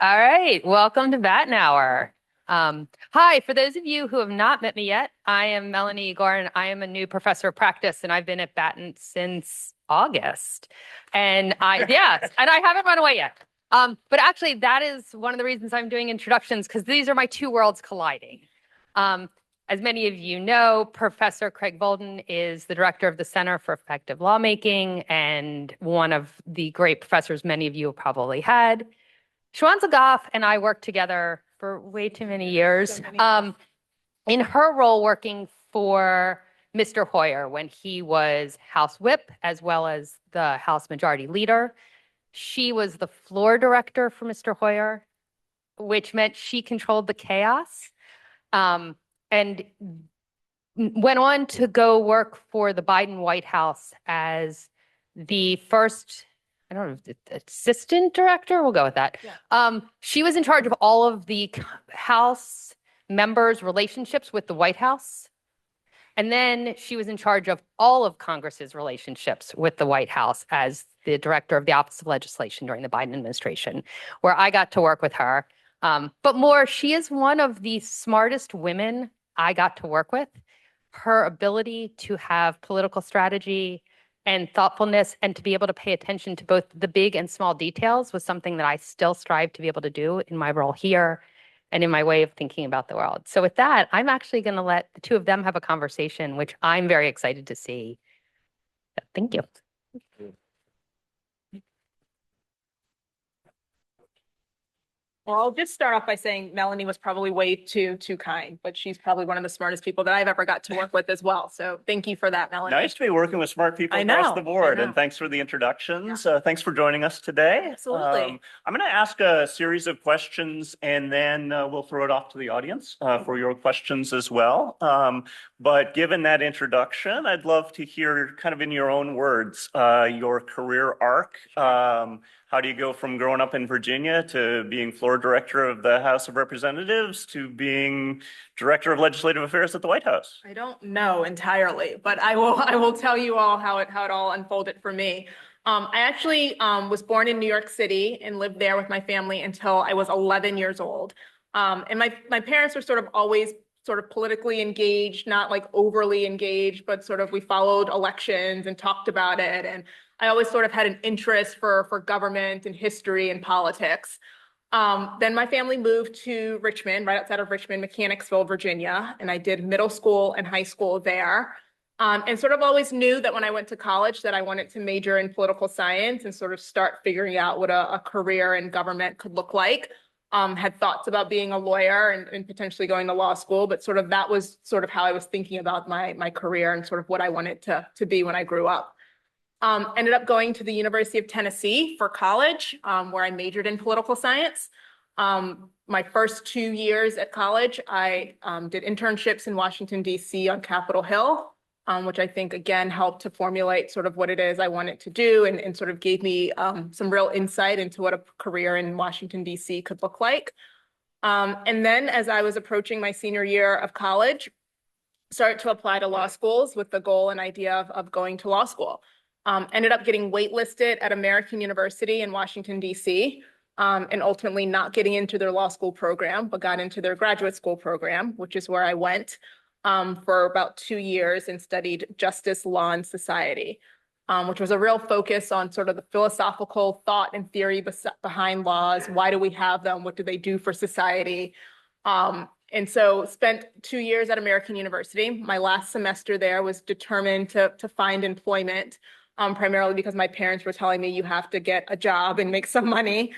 All right, welcome to Batten Hour. Hi, for those of you who have not met me yet, I am Melanie Igor, and I am a new professor of practice, and I've been at Batten since August. And I haven't run away yet. But actually, that is one of the reasons I'm doing introductions, because these are my two worlds colliding. As many of you know, Professor Craig Volden is the director of the Center for Effective Lawmaking and one of the great professors many of you have probably had. Shuwanza Goff and I worked together for way too many years. In her role working for Mr. Hoyer when he was House Whip as well as the House Majority Leader. She was the floor director for Mr. Hoyer, which meant she controlled the chaos. And went on to go work for the Biden White House as the first, I don't know, assistant director, we'll go with that. Yeah. She was in charge of all of the House members' relationships with the White House. And then she was in charge of all of Congress's relationships with the White House as the director of the Office of Legislation during the Biden administration, where I got to work with her. But more, she is one of the smartest women I got to work with. Her ability to have political strategy and thoughtfulness and to be able to pay attention to both the big and small details was something that I still strive to be able to do in my role here and in my way of thinking about the world. So with that, I'm actually going to let the two of them have a conversation, which I'm very excited to see. Thank you. Well, I'll just start off by saying Melanie was probably way too kind, but she's probably one of the smartest people that I've ever got to work with as well. So thank you for that, Melanie. Nice to be working with smart people across the board. And thanks for the introductions. Yeah. Thanks for joining us today. Absolutely. I'm going to ask a series of questions and then we'll throw it off to the audience for your questions as well. But given that introduction, I'd love to hear kind of in your own words, your career arc. How do you go from growing up in Virginia to being floor director of the House of Representatives to being director of legislative affairs at the White House? I don't know entirely, but I will tell you all how it all unfolded for me. I actually was born in New York City and lived there with my family until I was 11 years old. And my parents were sort of always sort of politically engaged, not like overly engaged, but sort of we followed elections and talked about it. And I always sort of had an interest for government and history and politics. Then my family moved to Richmond, right outside of Richmond, Mechanicsville, Virginia, and I did middle school and high school there. And sort of always knew that when I went to college that I wanted to major in political science and sort of start figuring out what a career in government could look like. Had thoughts about being a lawyer and potentially going to law school, but sort of that was sort of how I was thinking about my career and sort of what I wanted to be when I grew up. Ended up going to the University of Tennessee for college, where I majored in political science. My first 2 years at college, I did internships in Washington, D.C. on Capitol Hill, which I think, again, helped to formulate sort of what it is I wanted to do and sort of gave me some real insight into what a career in Washington, D.C. could look like. And then as I was approaching my senior year of college, started to apply to law schools with the goal and idea of going to law school. Ended up getting waitlisted at American University in Washington, D.C., and ultimately not getting into their law school program, but got into their graduate school program, which is where I went for about 2 years and studied justice, law, and society, which was a real focus on sort of the philosophical thought and theory behind laws. Why do we have them? What do they do for society? And so spent 2 years at American University. My last semester there was determined to find employment. Primarily because my parents were telling me you have to get a job and make some money.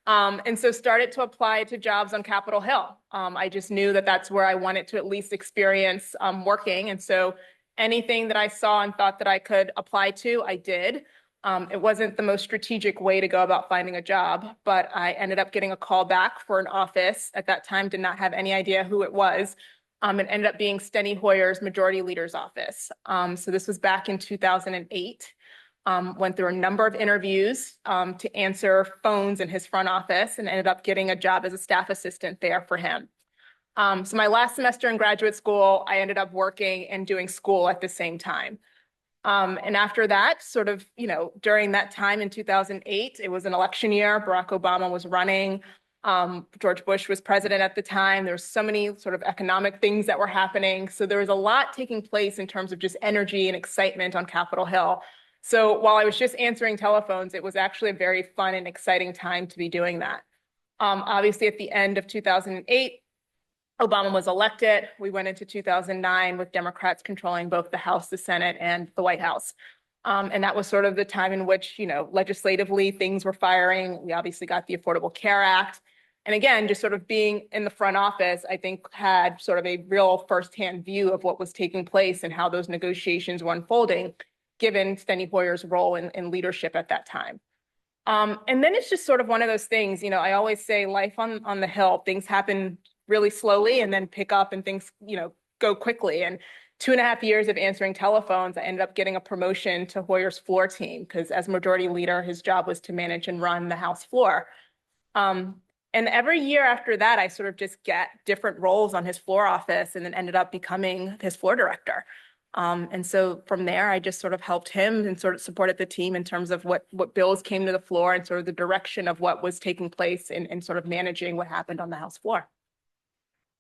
And so started to apply to jobs on Capitol Hill. I just knew that that's where I wanted to at least experience working. And so anything that I saw and thought that I could apply to, I did. It wasn't the most strategic way to go about finding a job, but I ended up getting a call back for an office. At that time, did not have any idea who it was. It ended up being Steny Hoyer's Majority Leader's office. So this was back in 2008. Went through a number of interviews to answer phones in his front office and ended up getting a job as a staff assistant there for him. So my last semester in graduate school, I ended up working and doing school at the same time. And after that, sort of, during that time in 2008, it was an election year. Barack Obama was running. George Bush was president at the time. There were so many sort of economic things that were happening. So there was a lot taking place in terms of just energy and excitement on Capitol Hill. So while I was just answering telephones, it was actually a very fun and exciting time to be doing that. Obviously, at the end of 2008, Obama was elected. We went into 2009 with Democrats controlling both the House, the Senate, and the White House. And that was sort of the time in which, legislatively things were firing. We obviously got the Affordable Care Act. And again, just sort of being in the front office, I think had sort of a real firsthand view of what was taking place and how those negotiations were unfolding, given Steny Hoyer's role in leadership at that time. And then it's just sort of one of those things, I always say life on the Hill, things happen really slowly and then pick up and things, go quickly. And 2.5 years of answering telephones, I ended up getting a promotion to Hoyer's floor team because as majority leader, his job was to manage and run the House floor. And every year after that, I sort of just get different roles on his floor office and then ended up becoming his floor director. And so from there, I just sort of helped him and sort of supported the team in terms of what bills came to the floor and sort of the direction of what was taking place and sort of managing what happened on the House floor.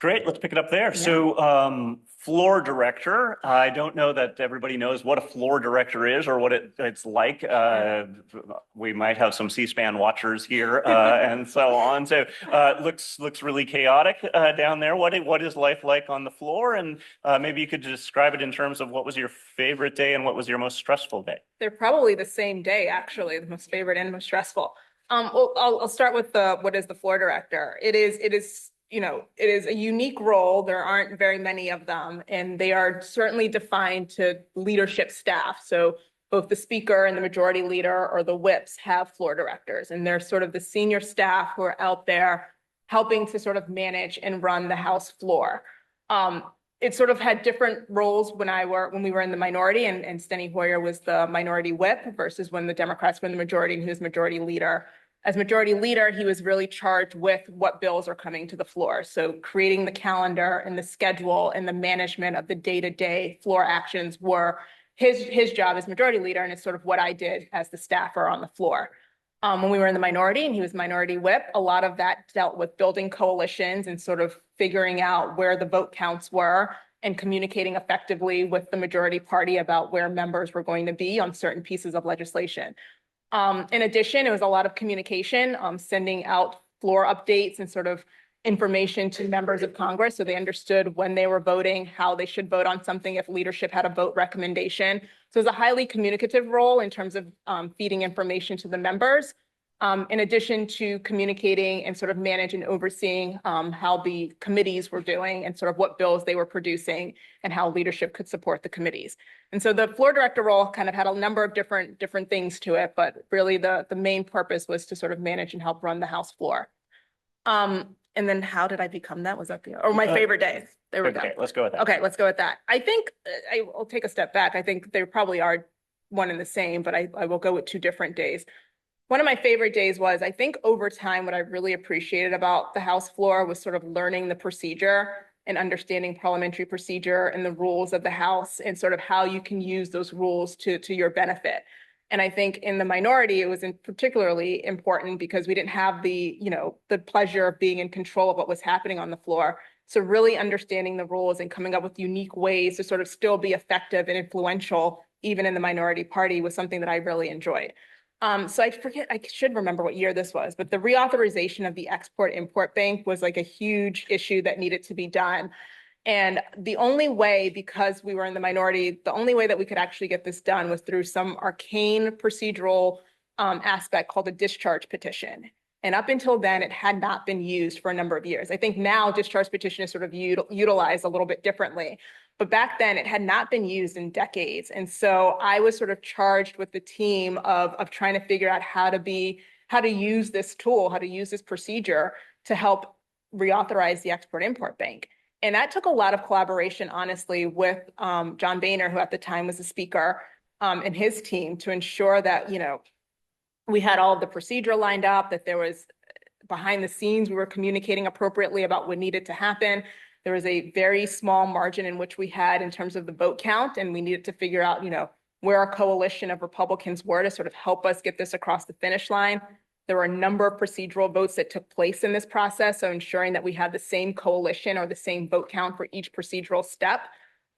Great, let's pick it up there. Yeah. So floor director, I don't know that everybody knows what a floor director is or what it's like. We might have some C-SPAN watchers here and so on. So looks really chaotic down there. What is life like on the floor? And maybe you could describe it in terms of what was your favorite day and what was your most stressful day? They're probably the same day, actually, the most favorite and most stressful. Well, I'll start with what is the floor director. It is a unique role. There aren't very many of them, and they are certainly defined to leadership staff. So both the speaker and the majority leader or the whips have floor directors, and they're sort of the senior staff who are out there helping to sort of manage and run the House floor. It sort of had different roles when we were in the minority, and Steny Hoyer was the minority whip versus when the Democrats were in the majority and he was majority leader. As majority leader, he was really charged with what bills are coming to the floor. So creating the calendar and the schedule and the management of the day-to-day floor actions were his job as majority leader, and it's sort of what I did as the staffer on the floor. When we were in the minority and he was minority whip, a lot of that dealt with building coalitions and sort of figuring out where the vote counts were and communicating effectively with the majority party about where members were going to be on certain pieces of legislation. In addition, it was a lot of communication, sending out floor updates and sort of information to members of Congress so they understood when they were voting, how they should vote on something if leadership had a vote recommendation. So it was a highly communicative role in terms of feeding information to the members, in addition to communicating and sort of manage and overseeing how the committees were doing and sort of what bills they were producing and how leadership could support the committees. And so the floor director role kind of had a number of different things to it, but really the main purpose was to sort of manage and help run the House floor. And then how did I become that? Was that my favorite days? There we go. Okay, let's go with that. Okay, let's go with that. I think I'll take a step back. I think there probably are one and the same, but I will go with 2 different days. One of my favorite days was, I think over time, what I really appreciated about the House floor was sort of learning the procedure and understanding parliamentary procedure and the rules of the House and sort of how you can use those rules to your benefit. And I think in the minority, it was particularly important because we didn't have the pleasure of being in control of what was happening on the floor. So really understanding the rules and coming up with unique ways to sort of still be effective and influential, even in the minority party, was something that I really enjoyed. So I should remember what year this was, but the reauthorization of the Export-Import Bank was like a huge issue that needed to be done. And the only way, because we were in the minority, the only way that we could actually get this done was through some arcane procedural aspect called a discharge petition. And up until then, it had not been used for a number of years. I think now discharge petition is sort of utilized a little bit differently. But back then, it had not been used in decades. And so I was sort of charged with the team of trying to figure out how to use this tool, how to use this procedure to help reauthorize the Export-Import Bank. And that took a lot of collaboration, honestly, with John Boehner, who at the time was the speaker, and his team to ensure that, we had all of the procedure lined up, that there was behind the scenes, we were communicating appropriately about what needed to happen. There was a very small margin in which we had in terms of the vote count, and we needed to figure out, where a coalition of Republicans were to sort of help us get this across the finish line. There were a number of procedural votes that took place in this process, so ensuring that we had the same coalition or the same vote count for each procedural step.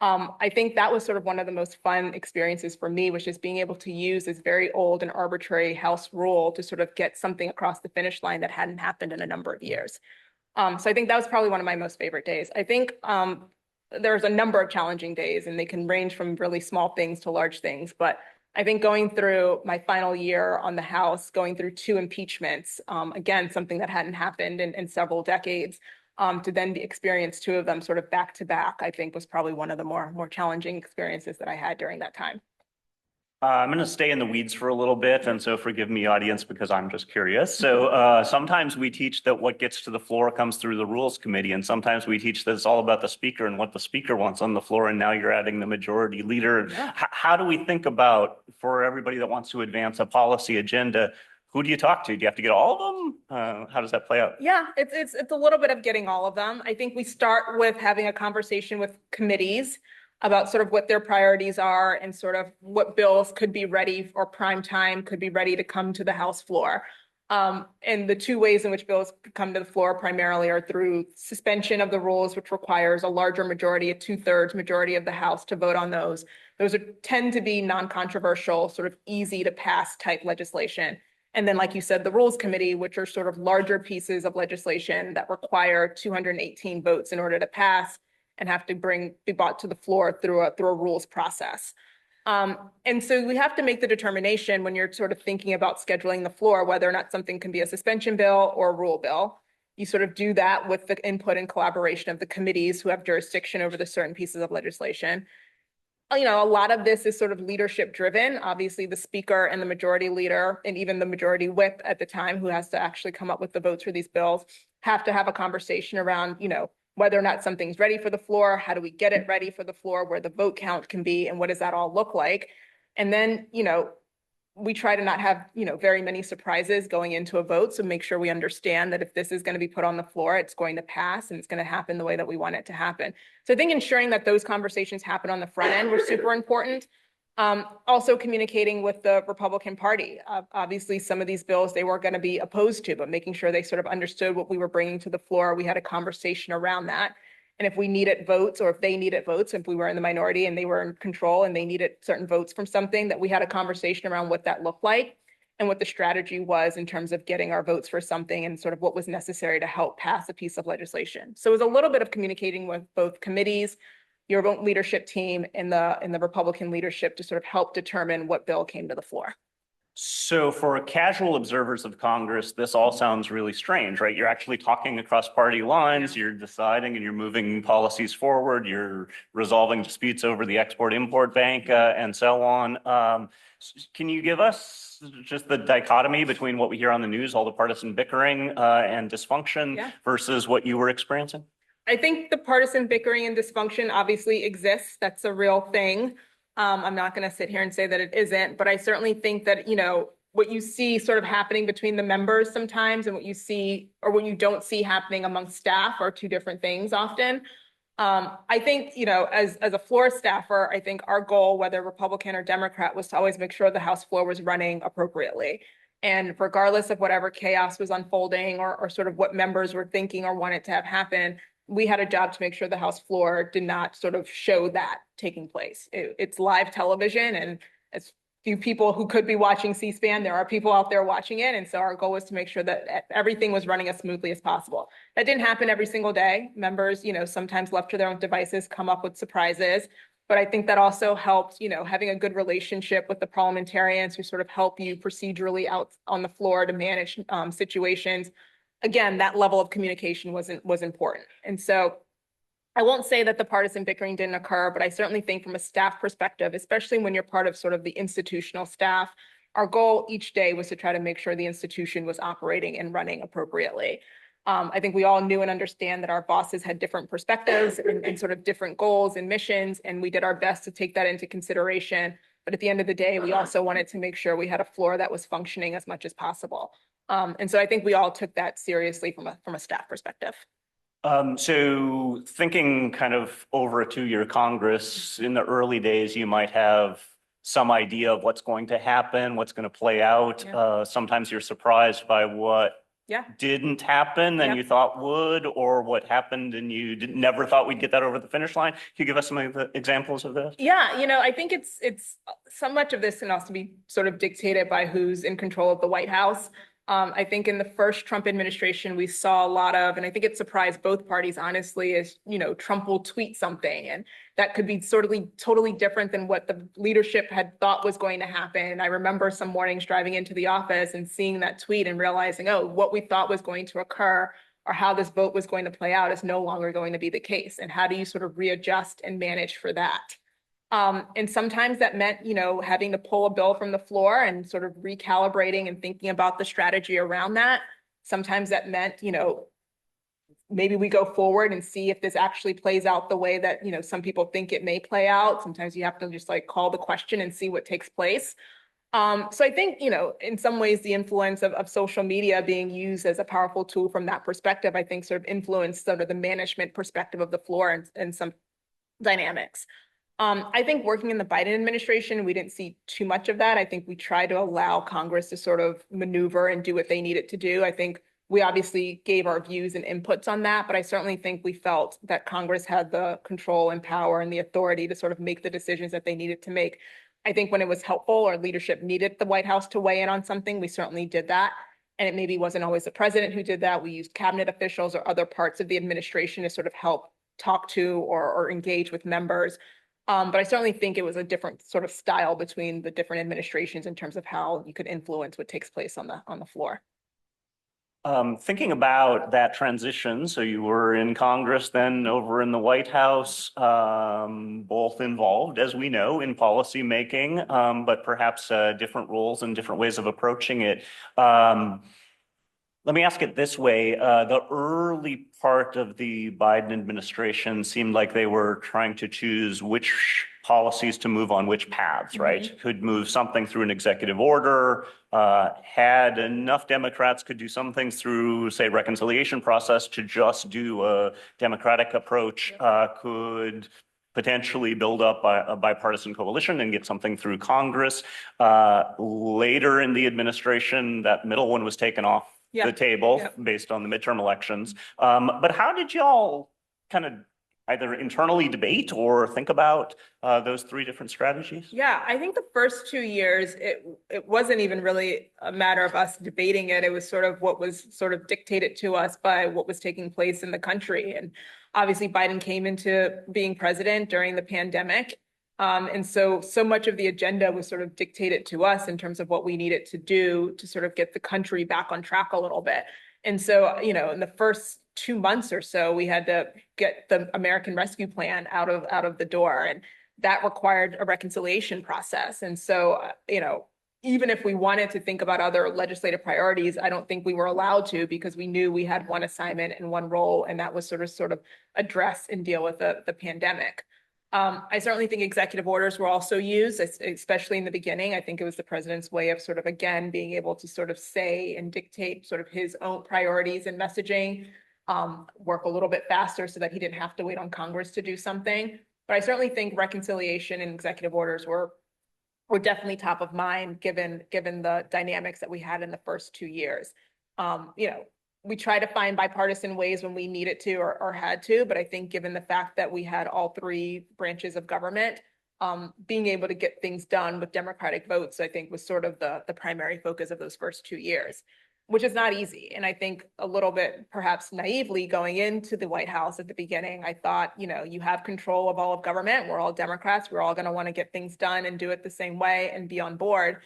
I think that was sort of one of the most fun experiences for me, which is being able to use this very old and arbitrary House rule to sort of get something across the finish line that hadn't happened in a number of years. So I think that was probably one of my most favorite days. I think there's a number of challenging days, and they can range from really small things to large things. But I think going through my final year on the House, going through 2 impeachments, again, something that hadn't happened in several decades, to then experience 2 of them sort of back to back, I think was probably one of the more challenging experiences that I had during that time. I'm going to stay in the weeds for a little bit, and so forgive me, audience, because I'm just curious. So sometimes we teach that what gets to the floor comes through the Rules Committee, and sometimes we teach that it's all about the speaker and what the speaker wants on the floor, and now you're adding the majority leader. Yeah. How do we think about, for everybody that wants to advance a policy agenda, who do you talk to? Do you have to get all of them? How does that play out? Yeah, it's a little bit of getting all of them. I think we start with having a conversation with committees about sort of what their priorities are and sort of what bills could be ready or prime time could be ready to come to the House floor. And the 2 ways in which bills could come to the floor primarily are through suspension of the rules, which requires a larger majority, a 2/3 majority of the House to vote on those. Those tend to be non-controversial, sort of easy to pass type legislation. And then, like you said, the Rules Committee, which are sort of larger pieces of legislation that require 218 votes in order to pass and have to be brought to the floor through a rules process. And so we have to make the determination when you're sort of thinking about scheduling the floor, whether or not something can be a suspension bill or a rule bill. You sort of do that with the input and collaboration of the committees who have jurisdiction over the certain pieces of legislation. You know, a lot of this is sort of leadership driven. Obviously, the speaker and the majority leader and even the majority whip at the time, who has to actually come up with the votes for these bills, have to have a conversation around, you know, whether or not something's ready for the floor, how do we get it ready for the floor, where the vote count can be, and what does that all look like? And then, you know, we try to not have, you know, very many surprises going into a vote. So make sure we understand that if this is going to be put on the floor, it's going to pass and it's going to happen the way that we want it to happen. So I think ensuring that those conversations happen on the front end were super important. Also communicating with the Republican Party. Obviously, some of these bills they were going to be opposed to, but making sure they sort of understood what we were bringing to the floor. We had a conversation around that. And if we needed votes, or if they needed votes, if we were in the minority and they were in control and they needed certain votes from something, that we had a conversation around what that looked like and what the strategy was in terms of getting our votes for something and sort of what was necessary to help pass a piece of legislation. So it was a little bit of communicating with both committees, your own leadership team, and the Republican leadership to sort of help determine what bill came to the floor. So for casual observers of Congress, this all sounds really strange, right? You're actually talking across party lines, you're deciding and you're moving policies forward, you're resolving disputes over the Export-Import Bank and so on. Can you give us just the dichotomy between what we hear on the news, all the partisan bickering and dysfunction versus what you were experiencing? I think the partisan bickering and dysfunction obviously exists. That's a real thing. I'm not going to sit here and say that it isn't, but I certainly think that, you know, what you see sort of happening between the members sometimes and what you see or what you don't see happening among staff are 2 different things often. I think, you know, as a floor staffer, I think our goal, whether Republican or Democrat, was to always make sure the House floor was running appropriately. And regardless of whatever chaos was unfolding or sort of what members were thinking or wanted to have happen, we had a job to make sure the House floor did not sort of show that taking place. It's live television, and as few people who could be watching C-SPAN, there are people out there watching it. And so our goal was to make sure that everything was running as smoothly as possible. That didn't happen every single day. Members, you know, sometimes left to their own devices, come up with surprises. But I think that also helped, you know, having a good relationship with the parliamentarians who sort of help you procedurally out on the floor to manage situations. Again, that level of communication was important. And so I won't say that the partisan bickering didn't occur, but I certainly think from a staff perspective, especially when you're part of sort of the institutional staff, our goal each day was to try to make sure the institution was operating and running appropriately. I think we all knew and understand that our bosses had different perspectives and sort of different goals and missions, and we did our best to take that into consideration. But at the end of the day, we also wanted to make sure we had a floor that was functioning as much as possible. And so I think we all took that seriously from a staff perspective. So thinking kind of over a 2-year Congress, in the early days, you might have some idea of what's going to happen, what's going to play out. Sometimes you're surprised by what didn't happen than you thought would, or what happened and you never thought we'd get that over the finish line. Can you give us some of the examples of this? Yeah, I think it's so much of this can also be sort of dictated by who's in control of the White House. I think in the first Trump administration, we saw a lot of, and I think it surprised both parties, honestly, is, Trump will tweet something, and that could be totally different than what the leadership had thought was going to happen. I remember some mornings driving into the office and seeing that tweet and realizing, oh, what we thought was going to occur or how this vote was going to play out is no longer going to be the case. And how do you sort of readjust and manage for that? And sometimes that meant, having to pull a bill from the floor and sort of recalibrating and thinking about the strategy around that. Sometimes that meant, maybe we go forward and see if this actually plays out the way that, some people think it may play out. Sometimes you have to just like call the question and see what takes place. So I think, in some ways, the influence of social media being used as a powerful tool from that perspective, I think sort of influenced sort of the management perspective of the floor and some dynamics. I think working in the Biden administration, we didn't see too much of that. I think we tried to allow Congress to sort of maneuver and do what they needed to do. I think we obviously gave our views and inputs on that, but I certainly think we felt that Congress had the control and power and the authority to sort of make the decisions that they needed to make. I think when it was helpful or leadership needed the White House to weigh in on something, we certainly did that. And it maybe wasn't always the president who did that. We used cabinet officials or other parts of the administration to sort of help talk to or engage with members. But I certainly think it was a different sort of style between the different administrations in terms of how you could influence what takes place on the floor. Thinking about that transition, so you were in Congress, then over in the White House, both involved, as we know, in policy making, but perhaps different roles and different ways of approaching it. Let me ask it this way. The early part of the Biden administration seemed like they were trying to choose which policies to move on which paths, right? Could move something through an executive order, had enough Democrats could do some things through, say, reconciliation process to just do a Democratic approach, could potentially build up a bipartisan coalition and get something through Congress. Later in the administration, that middle one was taken off the table based on the midterm elections. But how did y'all kind of either internally debate or think about those three different strategies? Yeah, I think the first 2 years, it wasn't even really a matter of us debating it. It was sort of what was sort of dictated to us by what was taking place in the country. And obviously Biden came into being president during the pandemic. And so much of the agenda was sort of dictated to us in terms of what we needed to do to sort of get the country back on track a little bit. And so, in the first 2 months or so, we had to get the American Rescue Plan out of the door, and that required a reconciliation process. And so, even if we wanted to think about other legislative priorities, I don't think we were allowed to, because we knew we had one assignment and one role, and that was sort of address and deal with the pandemic. I certainly think executive orders were also used, especially in the beginning. I think it was the president's way of sort of, again, being able to sort of say and dictate sort of his own priorities and messaging, work a little bit faster so that he didn't have to wait on Congress to do something. But I certainly think reconciliation and executive orders were definitely top of mind given the dynamics that we had in the first 2 years. We try to find bipartisan ways when we needed to or had to, but I think given the fact that we had all three branches of government, being able to get things done with Democratic votes, I think was sort of the primary focus of those first 2 years, which is not easy. And I think a little bit perhaps naively going into the White House at the beginning, I thought, you have control of all of government. We're all Democrats. We're all going to want to get things done and do it the same way and be on board.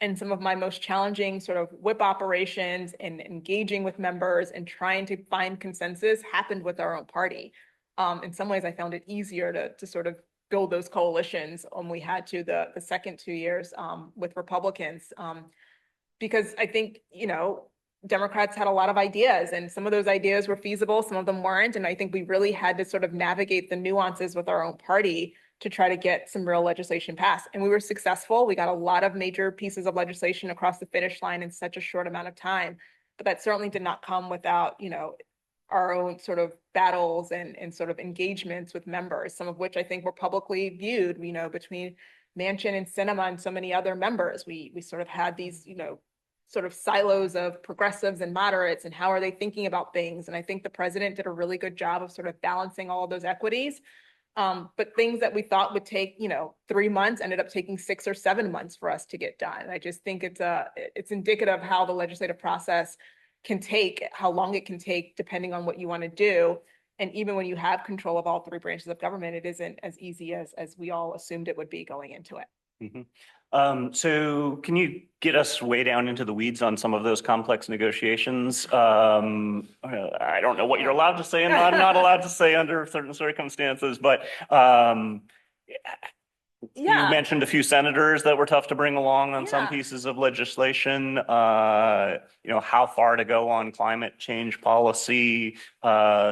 And some of my most challenging sort of whip operations and engaging with members and trying to find consensus happened with our own party. In some ways, I found it easier to sort of build those coalitions when we had to the second 2 years with Republicans. Because I think, Democrats had a lot of ideas, and some of those ideas were feasible, some of them weren't. And I think we really had to sort of navigate the nuances with our own party to try to get some real legislation passed. And we were successful. We got a lot of major pieces of legislation across the finish line in such a short amount of time. But that certainly did not come without, our own sort of battles and sort of engagements with members, some of which I think were publicly viewed, between Manchin and Cinema and so many other members. We sort of had these, sort of silos of progressives and moderates and how are they thinking about things. And I think the president did a really good job of sort of balancing all of those equities. But things that we thought would take, 3 months ended up taking 6 or 7 months for us to get done. I just think it's indicative of how the legislative process can take, how long it can take, depending on what you want to do. And even when you have control of all 3 branches of government, it isn't as easy as we all assumed it would be going into it. Mm-hmm. So can you get us way down into the weeds on some of those complex negotiations? I don't know what you're allowed to say and not allowed to say under certain circumstances, but you mentioned a few senators that were tough to bring along on some pieces of legislation. How far to go on climate change policy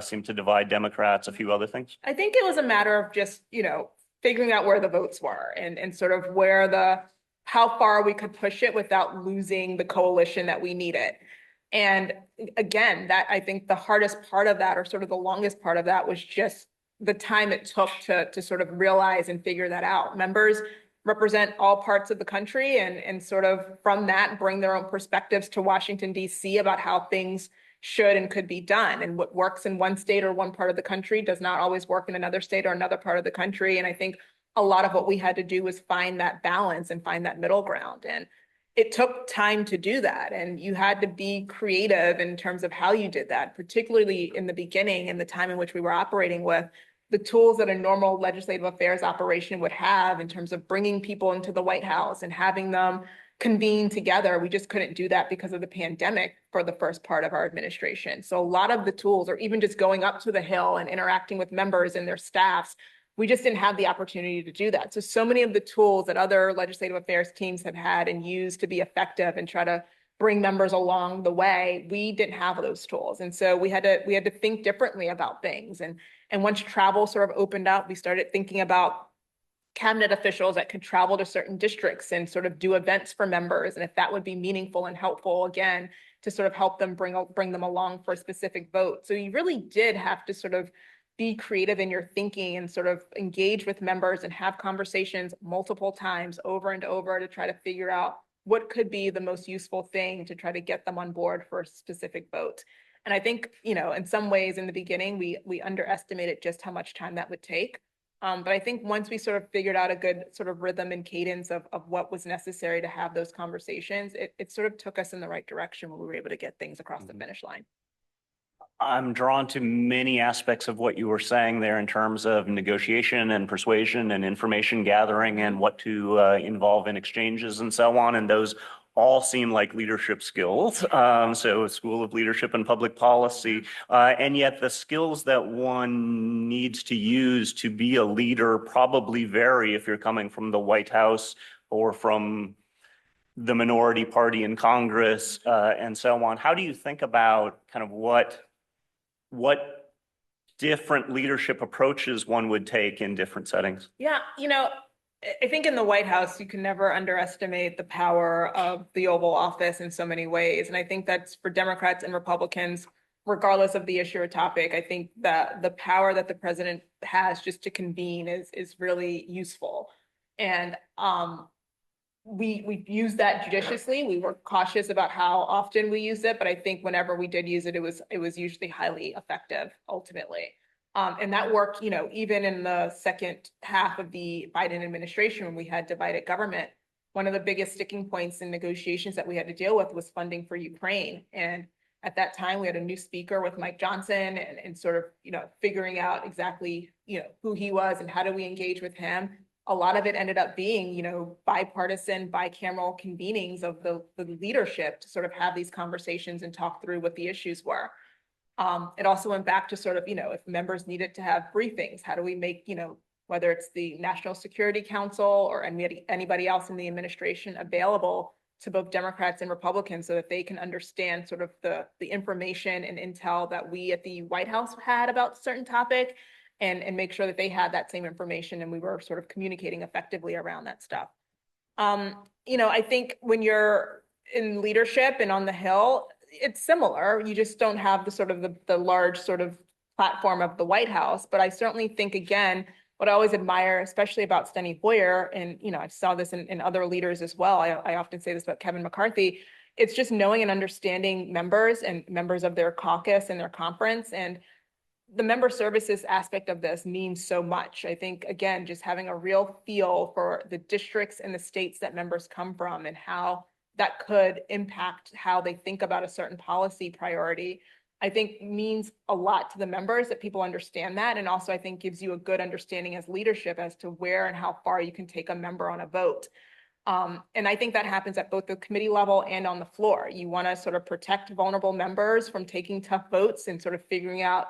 seemed to divide Democrats, a few other things. I think it was a matter of just, figuring out where the votes were and sort of how far we could push it without losing the coalition that we needed. And again, that I think the hardest part of that, or sort of the longest part of that, was just the time it took to sort of realize and figure that out. Members represent all parts of the country and sort of from that bring their own perspectives to Washington, D.C. about how things should and could be done. And what works in one state or one part of the country does not always work in another state or another part of the country. And I think a lot of what we had to do was find that balance and find that middle ground. And it took time to do that. And you had to be creative in terms of how you did that, particularly in the beginning and the time in which we were operating with the tools that a normal legislative affairs operation would have in terms of bringing people into the White House and having them convene together. We just couldn't do that because of the pandemic for the first part of our administration. So a lot of the tools, or even just going up to the Hill and interacting with members and their staffs, we just didn't have the opportunity to do that. So many of the tools that other legislative affairs teams have had and used to be effective and try to bring members along the way, we didn't have those tools. And so we had to think differently about things. And once travel sort of opened up, we started thinking about cabinet officials that could travel to certain districts and sort of do events for members. And if that would be meaningful and helpful, again, to sort of help them bring them along for a specific vote. So you really did have to sort of be creative in your thinking and sort of engage with members and have conversations multiple times over and over to try to figure out what could be the most useful thing to try to get them on board for a specific vote. And I think, in some ways in the beginning, we underestimated just how much time that would take. But I think once we sort of figured out a good sort of rhythm and cadence of what was necessary to have those conversations, it sort of took us in the right direction when we were able to get things across the finish line. I'm drawn to many aspects of what you were saying there in terms of negotiation and persuasion and information gathering and what to involve in exchanges and so on. And those all seem like leadership skills. So a School of Leadership and Public Policy. And yet the skills that one needs to use to be a leader probably vary if you're coming from the White House or from the minority party in Congress and so on. How do you think about kind of what different leadership approaches one would take in different settings? Yeah, I think in the White House, you can never underestimate the power of the Oval Office in so many ways. And I think that's for Democrats and Republicans, regardless of the issue or topic. I think that the power that the president has just to convene is really useful. And we use that judiciously. We were cautious about how often we use it, but I think whenever we did use it, it was usually highly effective ultimately. And that worked, even in the second half of the Biden administration when we had divided government. One of the biggest sticking points in negotiations that we had to deal with was funding for Ukraine. And at that time, we had a new speaker with Mike Johnson and sort of, figuring out exactly, who he was and how do we engage with him. A lot of it ended up being, bipartisan, bicameral convenings of the leadership to sort of have these conversations and talk through what the issues were. It also went back to sort of, if members needed to have briefings, how do we make, whether it's the National Security Council or anybody else in the administration available to both Democrats and Republicans so that they can understand sort of the information and intel that we at the White House had about a certain topic and make sure that they had that same information and we were sort of communicating effectively around that stuff. I think when you're in leadership and on the Hill, it's similar. You just don't have the sort of the large sort of platform of the White House. But I certainly think, again, what I always admire, especially about Steny Hoyer, and I saw this in other leaders as well. I often say this about Kevin McCarthy. It's just knowing and understanding members and members of their caucus and their conference, and the member services aspect of this means so much. I think, again, just having a real feel for the districts and the states that members come from and how that could impact how they think about a certain policy priority, I think means a lot to the members that people understand that. And also, I think gives you a good understanding as leadership as to where and how far you can take a member on a vote. And I think that happens at both the committee level and on the floor. You want to sort of protect vulnerable members from taking tough votes and sort of figuring out,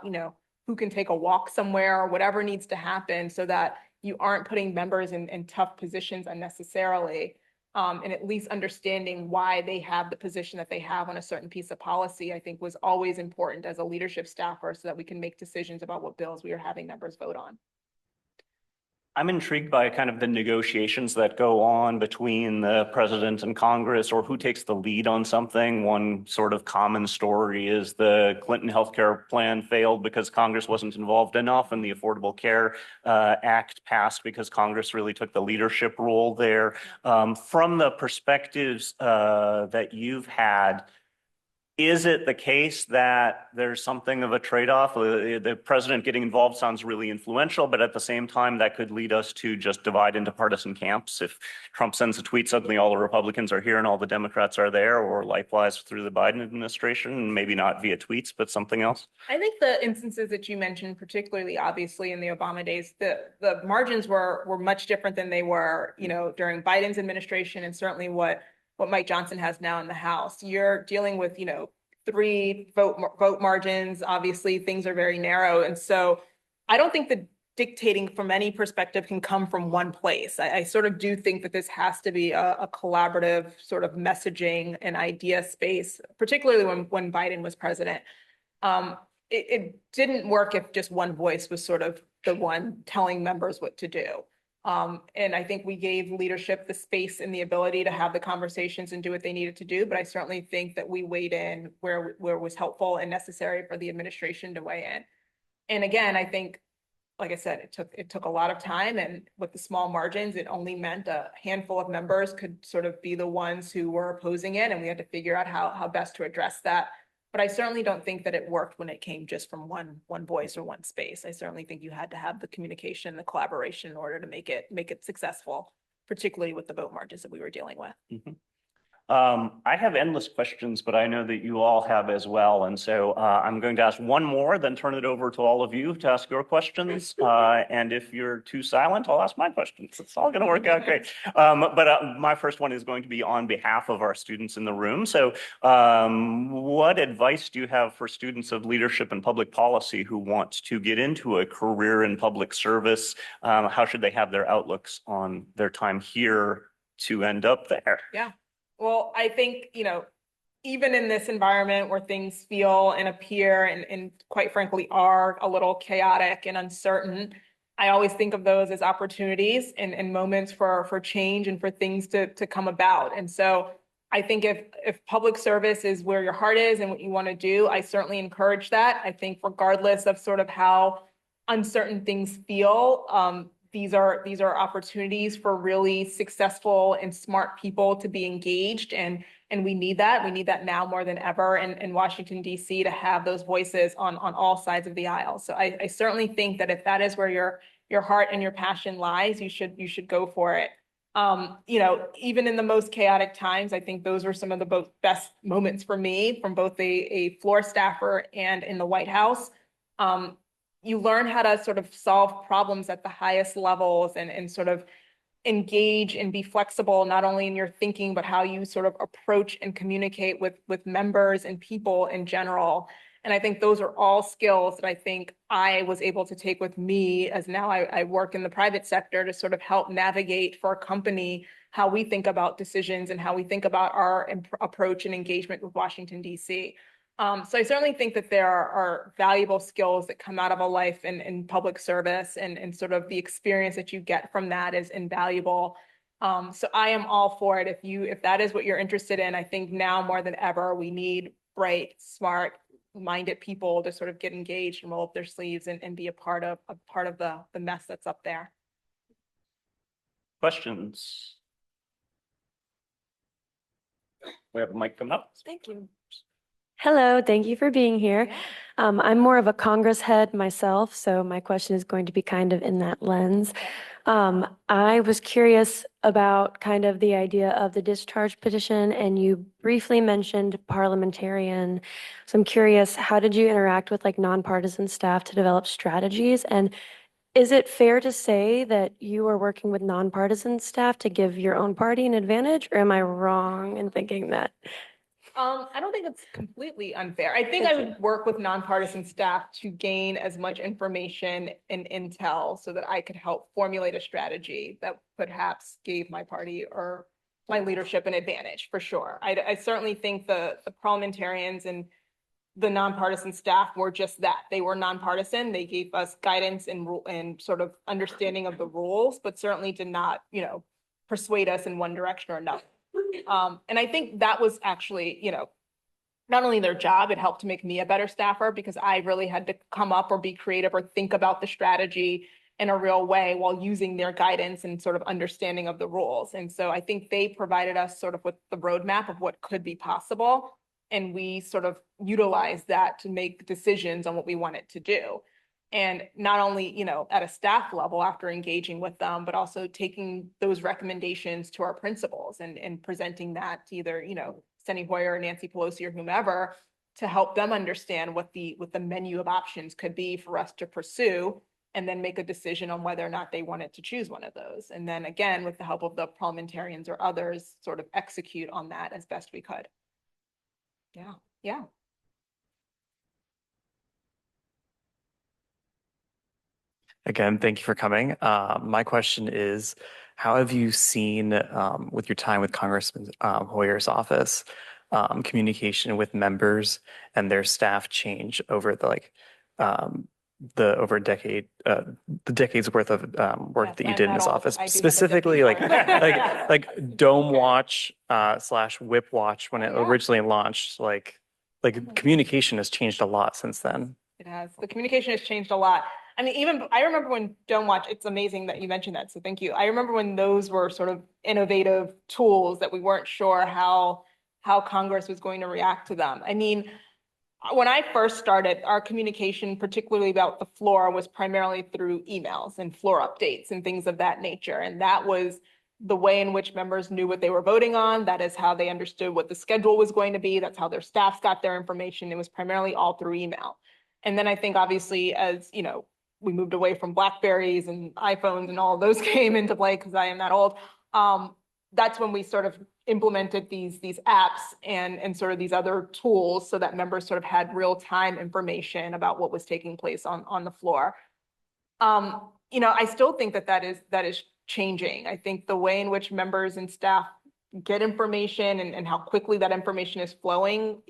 who can take a walk somewhere or whatever needs to happen so that you aren't putting members in tough positions unnecessarily. And at least understanding why they have the position that they have on a certain piece of policy, I think was always important as a leadership staffer so that we can make decisions about what bills we are having members vote on. I'm intrigued by kind of the negotiations that go on between the president and Congress, or who takes the lead on something. One sort of common story is the Clinton healthcare plan failed because Congress wasn't involved enough, and the Affordable Care Act passed because Congress really took the leadership role there. From the perspectives that you've had, is it the case that there's something of a trade-off? The president getting involved sounds really influential, but at the same time, that could lead us to just divide into partisan camps. If Trump sends a tweet, suddenly all the Republicans are here and all the Democrats are there, or likewise through the Biden administration, maybe not via tweets, but something else. I think the instances that you mentioned, particularly obviously in the Obama days, the margins were much different than they were, during Biden's administration, and certainly what Mike Johnson has now in the House. You're dealing with, 3 vote margins. Obviously, things are very narrow. And so I don't think the dictating from any perspective can come from one place. I sort of do think that this has to be a collaborative sort of messaging and idea space, particularly when Biden was president. It didn't work if just one voice was sort of the one telling members what to do. And I think we gave leadership the space and the ability to have the conversations and do what they needed to do. But I certainly think that we weighed in where it was helpful and necessary for the administration to weigh in. And again, I think, like I said, it took a lot of time, and with the small margins, it only meant a handful of members could sort of be the ones who were opposing it, and we had to figure out how best to address that. But I certainly don't think that it worked when it came just from one voice or one space. I certainly think you had to have the communication, the collaboration in order to make it successful, particularly with the vote margins that we were dealing with. Mm-hmm. I have endless questions, but I know that you all have as well. And so I'm going to ask one more, then turn it over to all of you to ask your questions. And if you're too silent, I'll ask my questions. It's all going to work out great. But my first one is going to be on behalf of our students in the room. So what advice do you have for students of leadership and public policy who want to get into a career in public service? How should they have their outlooks on their time here to end up there? Yeah. Well, I think, even in this environment where things feel and appear and quite frankly are a little chaotic and uncertain, I always think of those as opportunities and moments for change and for things to come about. And so I think if public service is where your heart is and what you want to do, I certainly encourage that. I think regardless of sort of how uncertain things feel, these are opportunities for really successful and smart people to be engaged, and we need that. We need that now more than ever in Washington, D.C. to have those voices on all sides of the aisle. So I certainly think that if that is where your heart and your passion lies, you should go for it. Even in the most chaotic times, I think those were some of the best moments for me from both a floor staffer and in the White House. You learn how to sort of solve problems at the highest levels and sort of engage and be flexible, not only in your thinking, but how you sort of approach and communicate with members and people in general. And I think those are all skills that I think I was able to take with me as now I work in the private sector to sort of help navigate for a company how we think about decisions and how we think about our approach and engagement with Washington, D.C. So I certainly think that there are valuable skills that come out of a life in public service, and sort of the experience that you get from that is invaluable. So I am all for it. If that is what you're interested in, I think now more than ever, we need bright, smart, minded people to sort of get engaged and roll up their sleeves and be a part of the mess that's up there. Questions? We have a mic coming up. Thank you. Hello, thank you for being here. Yeah. I'm more of a Congress head myself, so my question is going to be kind of in that lens. I was curious about kind of the idea of the discharge petition, and you briefly mentioned parliamentarian. So I'm curious, how did you interact with like nonpartisan staff to develop strategies? And is it fair to say that you are working with nonpartisan staff to give your own party an advantage, or am I wrong in thinking that? I don't think it's completely unfair. I think I would work with nonpartisan staff to gain as much information and intel so that I could help formulate a strategy that perhaps gave my party or my leadership an advantage, for sure. I certainly think the parliamentarians and the nonpartisan staff were just that. They were nonpartisan. They gave us guidance and sort of understanding of the rules, but certainly did not, persuade us in one direction or another. And I think that was actually, not only their job, it helped to make me a better staffer because I really had to come up or be creative or think about the strategy in a real way while using their guidance and sort of understanding of the rules. And so I think they provided us sort of with the roadmap of what could be possible. And we sort of utilized that to make decisions on what we wanted to do. And not only, at a staff level after engaging with them, but also taking those recommendations to our principals and presenting that to either, Steny Hoyer or Nancy Pelosi or whomever to help them understand what the menu of options could be for us to pursue and then make a decision on whether or not they wanted to choose one of those. And then again, with the help of the parliamentarians or others, sort of execute on that as best we could. Yeah, yeah. Again, thank you for coming. My question is, how have you seen, with your time with Congressman Hoyer's office, communication with members and their staff change over over a decade, the decade's worth of work Yes, that you I'm did in that his old. office, I do have a specifically deputy like Dome Watch / Whip Watch when it Oh, yeah. originally launched, like communication has changed a lot since then. It has. The communication has changed a lot. I mean, even I remember when Dome Watch, it's amazing that you mentioned that. So thank you. I remember when those were sort of innovative tools that we weren't sure how Congress was going to react to them. I mean, when I first started, our communication, particularly about the floor, was primarily through emails and floor updates and things of that nature. And that was the way in which members knew what they were voting on. That is how they understood what the schedule was going to be. That's how their staffs got their information. It was primarily all through email. And then I think obviously as, we moved away from BlackBerries and iPhones and all of those came into play because I am that old. That's when we sort of implemented these apps and sort of these other tools so that members sort of had real-time information about what was taking place on the floor. I still think that is changing. I think the way in which members and staff get information and how quickly that information is flowing,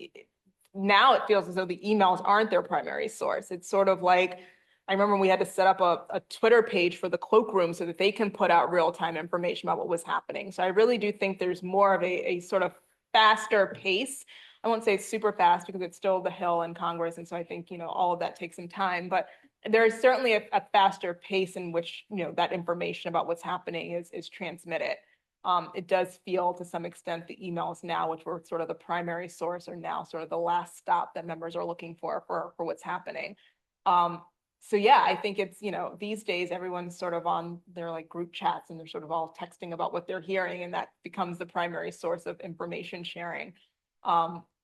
now it feels as though the emails aren't their primary source. It's sort of like, I remember we had to set up a Twitter page for the cloakroom so that they can put out real-time information about what was happening. So I really do think there's more of a sort of faster pace. I won't say it's super fast because it's still the Hill in Congress. And so I think, all of that takes some time, but there is certainly a faster pace in which, that information about what's happening is transmitted. It does feel to some extent the emails now, which were sort of the primary source, are now sort of the last stop that members are looking for what's happening. So yeah, I think it's, these days everyone's sort of on their like group chats and they're sort of all texting about what they're hearing, and that becomes the primary source of information sharing,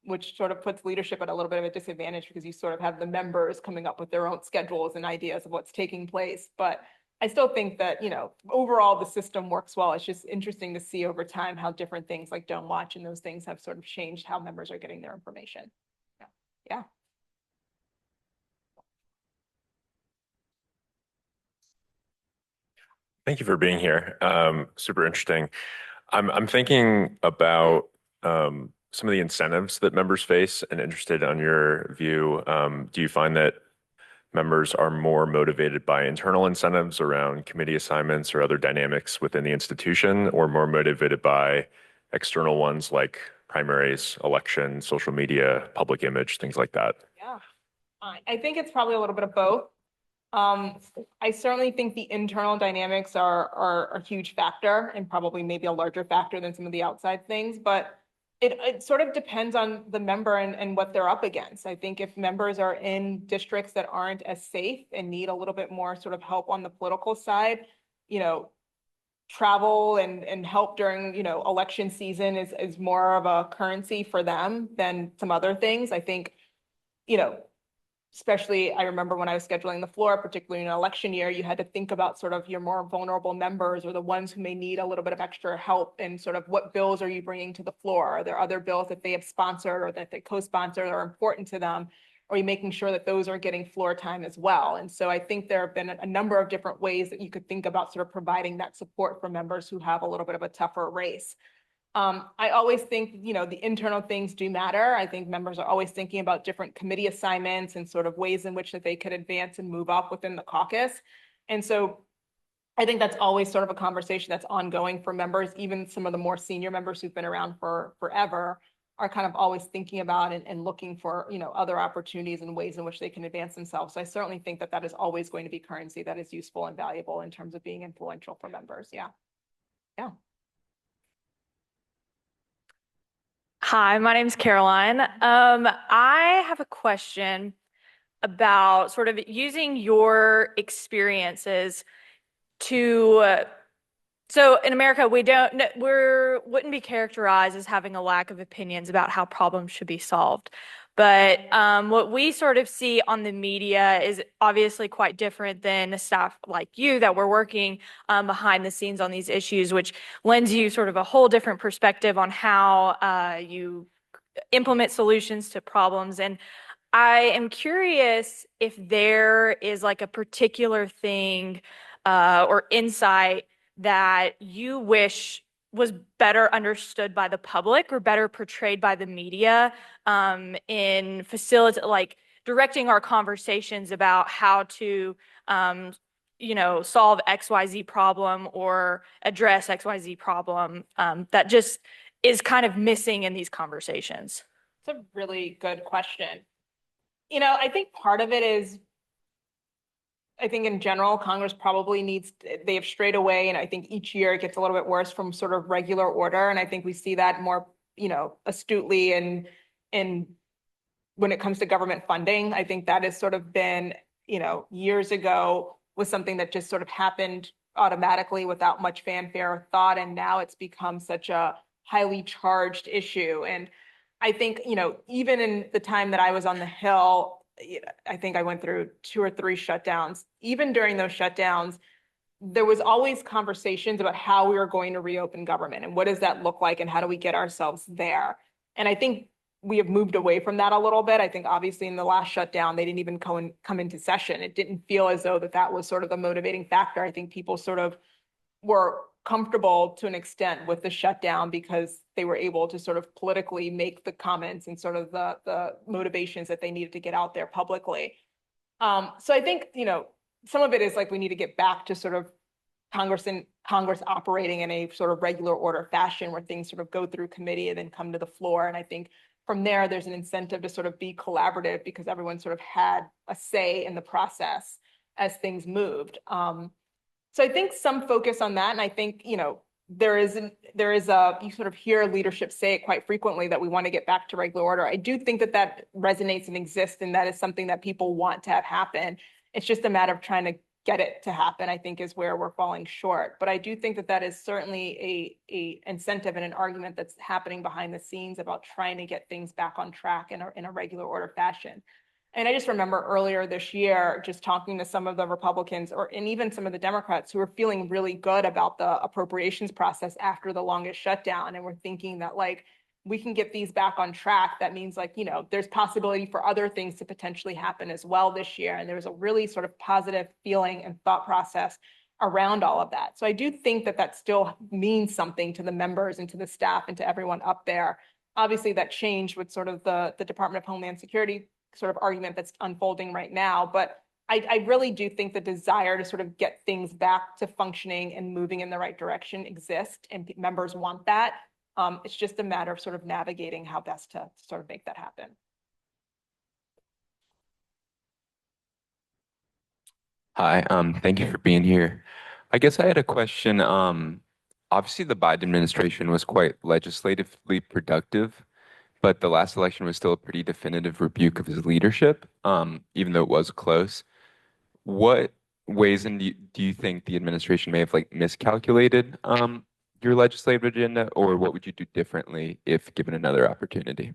which sort of puts leadership at a little bit of a disadvantage because you sort of have the members coming up with their own schedules and ideas of what's taking place. But I still think that, overall the system works well. It's just interesting to see over time how different things like Dome Watch and those things have sort of changed how members are getting their information. Yeah. Thank you for being here. Super interesting. I'm thinking about some of the incentives that members face and interested on your view. Do you find that members are more motivated by internal incentives around committee assignments or other dynamics within the institution, or more motivated by external ones like primaries, election, social media, public image, things like that? Yeah. Yeah, I think it's probably a little bit of both. I certainly think the internal dynamics are a huge factor and probably maybe a larger factor than some of the outside things, but it sort of depends on the member and what they're up against. I think if members are in districts that aren't as safe and need a little bit more sort of help on the political side, you know, travel and help during, you know, election season is more of a currency for them than some other things. I think, you know, especially I remember when I was scheduling the floor, particularly in an election year, you had to think about sort of your more vulnerable members or the ones who may need a little bit of extra help and sort of what bills are you bringing to the floor? Are there other bills that they have sponsored or that they co-sponsored are important to them? Are you making sure that those are getting floor time as well? And so I think there have been a number of different ways that you could think about sort of providing that support for members who have a little bit of a tougher race. I always think, you know, the internal things do matter. I think members are always thinking about different committee assignments and sort of ways in which that they could advance and move up within the caucus. And so I think that's always sort of a conversation that's ongoing for members. Even some of the more senior members who've been around for forever are kind of always thinking about and looking for, you know, other opportunities and ways in which they can advance themselves. So I certainly think that that is always going to be currency that is useful and valuable in terms of being influential for members. Yeah. Yeah. Hi, my name's Caroline. I have a question about sort of using your experiences to, so in America, wouldn't be characterized as having a lack of opinions about how problems should be solved. But what we sort of see on the media is obviously quite different than the staff like you that were working behind the scenes on these issues, which lends you sort of a whole different perspective on how you implement solutions to problems. And I am curious if there is like a particular thing or insight that you wish was better understood by the public or better portrayed by the media in like directing our conversations about how to you know, solve XYZ problem or address XYZ problem that just is kind of missing in these conversations. It's a really good question. You know, I think part of it is, I think in general, Congress probably needs, they have strayed away, and I think each year it gets a little bit worse from sort of regular order. And I think we see that more, you know, astutely in when it comes to government funding. I think that has sort of been, you know, years ago was something that just sort of happened automatically without much fanfare or thought. And now it's become such a highly charged issue. And I think, you know, even in the time that I was on the Hill, I think I went through 2 or 3 shutdowns. Even during those shutdowns, there was always conversations about how we were going to reopen government and what does that look like and how do we get ourselves there. And I think we have moved away from that a little bit. I think obviously in the last shutdown, they didn't even come into session. It didn't feel as though that was sort of the motivating factor. I think people sort of were comfortable to an extent with the shutdown because they were able to sort of politically make the comments and sort of the motivations that they needed to get out there publicly. So I think, you know, some of it is like we need to get back to sort of Congress operating in a sort of regular order fashion where things sort of go through committee and then come to the floor. And I think from there, there's an incentive to sort of be collaborative because everyone sort of had a say in the process as things moved. So I think some focus on that. And I think, you know, you sort of hear leadership say it quite frequently that we want to get back to regular order. I do think that resonates and exists, and that is something that people want to have happen. It's just a matter of trying to get it to happen, I think, is where we're falling short. But I do think that is certainly a incentive and an argument that's happening behind the scenes about trying to get things back on track in a regular order fashion. And I just remember earlier this year, just talking to some of the Republicans and even some of the Democrats who were feeling really good about the appropriations process after the longest shutdown. And we're thinking that like, we can get these back on track. That means like, you know, there's possibility for other things to potentially happen as well this year. And there's a really sort of positive feeling and thought process around all of that. So I do think that still means something to the members and to the staff and to everyone up there. Obviously that changed with sort of the Department of Homeland Security sort of argument that's unfolding right now. But I really do think the desire to sort of get things back to functioning and moving in the right direction exists, and members want that. It's just a matter of sort of navigating how best to sort of make that happen. Hi, thank you for being here. I guess I had a question. Obviously the Biden administration was quite legislatively productive, but the last election was still a pretty definitive rebuke of his leadership, even though it was close. What ways and do you think the administration may have like miscalculated your legislative agenda, or what would you do differently if given another opportunity?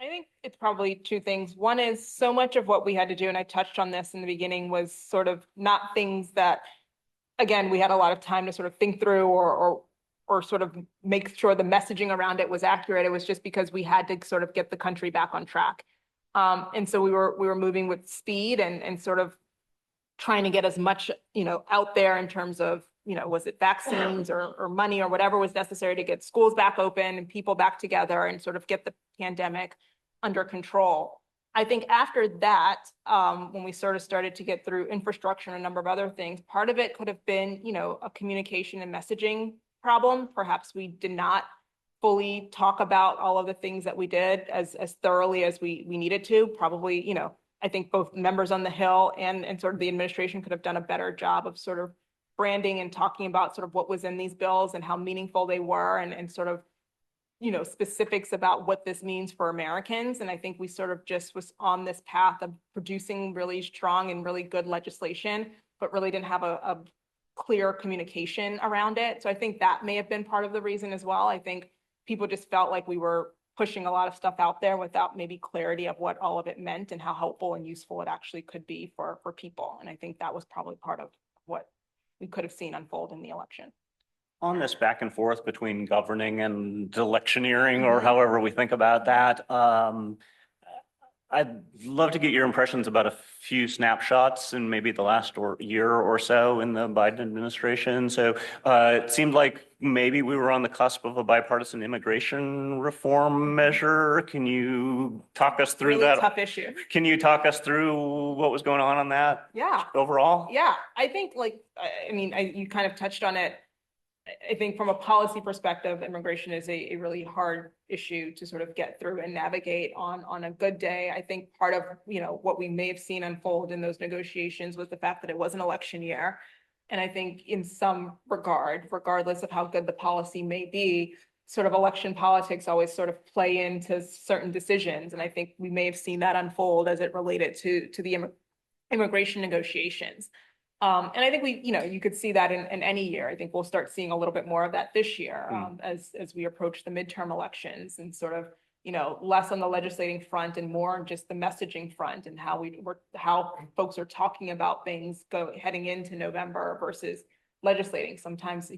I think it's probably two things. One is so much of what we had to do, and I touched on this in the beginning, was sort of not things that, again, we had a lot of time to sort of think through or sort of make sure the messaging around it was accurate. It was just because we had to sort of get the country back on track. And so we were moving with speed and sort of trying to get as much, out there in terms of, was it vaccines or money or whatever was necessary to get schools back open and people back together and sort of get the pandemic under control. I think after that, when we sort of started to get through infrastructure and a number of other things, part of it could have been, a communication and messaging problem. Perhaps we did not fully talk about all of the things that we did as thoroughly as we needed to. Probably, I think both members on the Hill and sort of the administration could have done a better job of sort of branding and talking about sort of what was in these bills and how meaningful they were and sort of, specifics about what this means for Americans. And I think we sort of just was on this path of producing really strong and really good legislation, but really didn't have a clear communication around it. So I think that may have been part of the reason as well. I think people just felt like we were pushing a lot of stuff out there without maybe clarity of what all of it meant and how helpful and useful it actually could be for people. And I think that was probably part of what we could have seen unfold in the election. On this back and forth between governing and electioneering, or however we think about that, I'd love to get your impressions about a few snapshots in maybe the last year or so in the Biden administration. So it seemed like maybe we were on the cusp of a bipartisan immigration reform measure. Can you talk us through Really that? tough issue. Can you talk us through what was going on that? Yeah. Overall? Yeah, I think you kind of touched on it. I think from a policy perspective, immigration is a really hard issue to sort of get through and navigate on a good day. I think part of, what we may have seen unfold in those negotiations was the fact that it was an election year. And I think in some regard, regardless of how good the policy may be, sort of election politics always sort of play into certain decisions. And I think we may have seen that unfold as it related to the immigration negotiations. And I think you could see that in any year. I think we'll start seeing a little bit more of that this year as we approach the midterm elections and sort of, less on the legislating front and more on just the messaging front and how folks are talking about things heading into November versus legislating. Sometimes,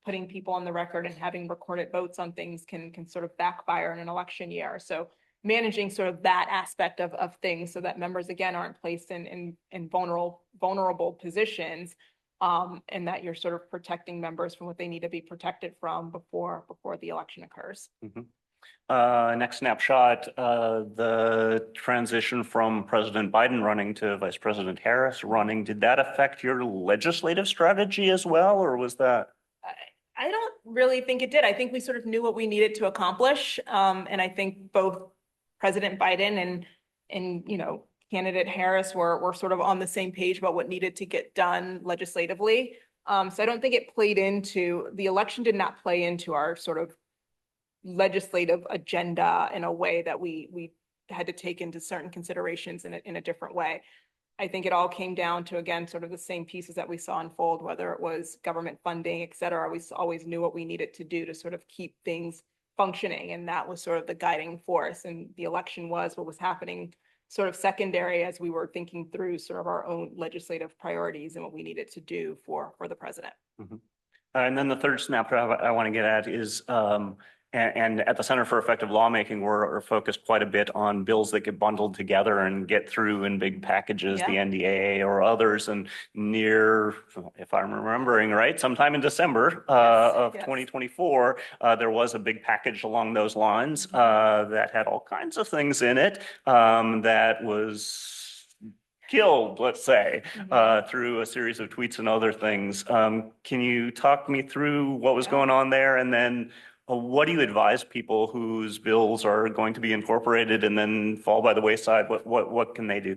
putting people on the record and having recorded votes on things can sort of backfire in an election year. So managing sort of that aspect of things so that members again aren't placed in vulnerable positions, and that you're sort of protecting members from what they need to be protected from before the election occurs. Next snapshot, the transition from President Biden running to Vice President Harris running, did that affect your legislative strategy as well, or was that? I don't really think it did. I think we sort of knew what we needed to accomplish. And I think both President Biden and candidate Harris were sort of on the same page about what needed to get done legislatively. So I don't think it played into, the election did not play into our sort of legislative agenda in a way that we had to take into certain considerations in a different way. I think it all came down to, again, sort of the same pieces that we saw unfold, whether it was government funding, et cetera. We always knew what we needed to do to sort of keep things functioning. And that was sort of the guiding force. And the election was what was happening sort of secondary as we were thinking through sort of our own legislative priorities and what we needed to do for the president. And then the third snapshot I want to get at is, and at the Center for Effective Lawmaking, we're focused quite a bit on bills that get bundled together and get through in big packages, the NDAA or others. And near, if I'm remembering right, sometime in December of 2024, there was a big package along those lines that had all kinds of things in it that was killed, let's say, through a series of tweets and other things. Can you talk me through what was going on there? And then what do you advise people whose bills are going to be incorporated and then fall by the wayside? What can they do?